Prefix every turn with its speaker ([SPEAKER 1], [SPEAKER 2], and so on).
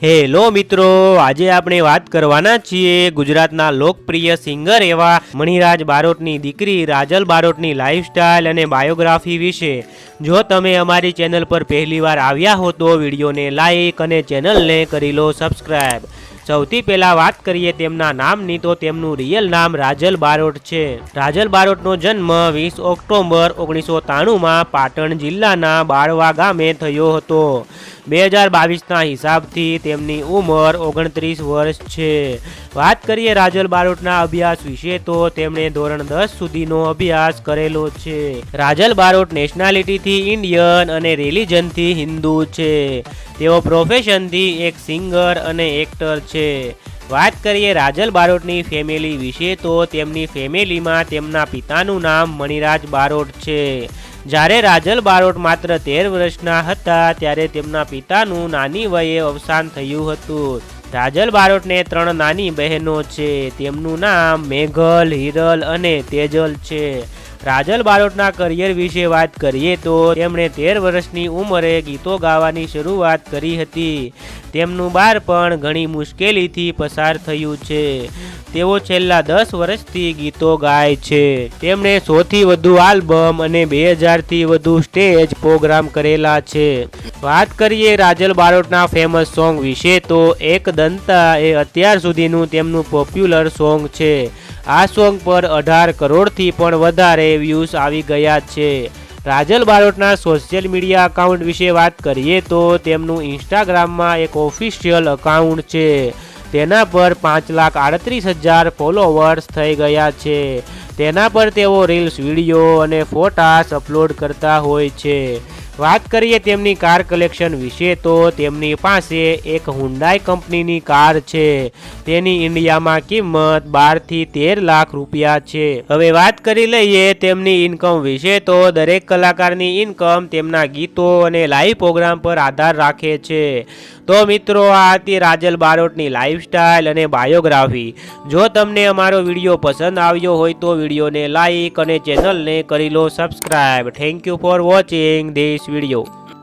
[SPEAKER 1] Hello મિત્રો, આજે આપણે વાત કરવાના છીએ ગુજરાતના લોકપ્રિય સિંગર એવા મણિરાજ બારોટની દીકરી રાજલ બારોટની લાઈફસ્ટાઈલ અને બાયોગ્રાફી વિશે। જો તમે અમારી ચેનલ પર પહેલીવાર આવ્યા હો તો વિડીયોને લાઈક અને ચેનલને કરી લો સબસ્ક્રાઈબ। સૌથી પહેલા વાત કરીએ તેમના નામની તો તેમનું રિયલ નામ રાજલ બારોટ છે। રાજલ બારોટનો જન્મ 20 ઓક્ટોબર 1993માં પાટણ જિલ્લાના બાળવા ગામે થયો હતો। 2022ના હિસાબથી તેમની ઉંમર 29 વર્ષ છે। વાત કરીએ રાજલ બારોટના અભ્યાસ વિશે તો તેમણે ધોરણ 10 સુધીનો અભ્યાસ કરેલો છે। રાજલ બારોટ નેશનાલિટીથી ઇન્ડિયન અને રિલિજનથી હિન્દુ છે। તેઓ પ્રોફેશનથી એક સિંગર અને એક્ટર છે। વાત કરીએ રાજલ બારોટની ફેમિલી વિશે તો તેમની ફેમિલીમાં તેમના પિતાનું નામ મણિરાજ બારોટ છે। જ્યારે રાજલ બારોટ માત્ર 13 વર્ષના હતા ત્યારે તેમના પિતાનું નાની વયે અવસાન થયું હતું। રાજલ બારોટને 3 નાની બહેનો છે। તેમનું નામ મેઘલ, હિરલ અને તેજલ છે। રાજલ બારોટના કરિયર વિશે વાત કરીએ તો તેમણે 13 વર્ષની ઉંમરે ગીતો ગાવાની શરૂઆત કરી હતી। તેમનું બાળપણ ઘણી મુશ્કેલીથી પસાર થયું છે। તેઓ છેલ્લા 10 વર્ષથી ગીતો ગાય છે। તેમણે 100થી વધુ આલ્બમ અને 2000થી વધુ સ્ટેજ પ્રોગ્રામ કરેલા છે। વાત કરીએ રાજલ બારોટના ફેમસ સોંગ વિશે તો એક દંતા એ અત્યાર સુધીનું તેમનું પોપ્યુલર સોંગ છે। આ સોંગ પર 18 કરોડથી પણ વધારે વ્યૂઝ આવી ગયા છે। રાજલ બારોટના સોશિયલ મીડિયા અકાઉન્ટ વિશે વાત કરીએ તો તેમનું ઇન્સ્ટાગ્રામમાં એક ઓફિશિયલ અકાઉન્ટ છે। તેના પર 5,38,000 ફોલોવર્સ થઈ ગયા છે। તેના પર તેઓ રીલ્સ, વિડીયો અને ફોટાસ અપલોડ કરતા હોય છે। વાત કરીએ તેમની કાર કલેક્શન વિશે તો તેમની પાસે એક હુન્ડાઈ કંપનીની કાર છે। તેની ઇન્ડિયામાં કિંમત 12થી 13 લાખ રૂપિયા છે। હવે વાત કરી લઈએ તેમની ઇન્કમ વિશે તો દરેક કલાકારની ઇન્કમ તેમના ગીતો અને લાઈવ પ્રોગ્રામ પર આધાર રાખે છે। તો મિત્રો, આ હતી રાજલ બારોટની લાઈફસ્ટાઈલ અને બાયોગ્રાફી। જો તમને અમારો વિડીયો પસંદ આવ્યો હોય તો વિડીયોને લાઈક અને ચેનલને કરી લો subscribe. Thank you for watching this video.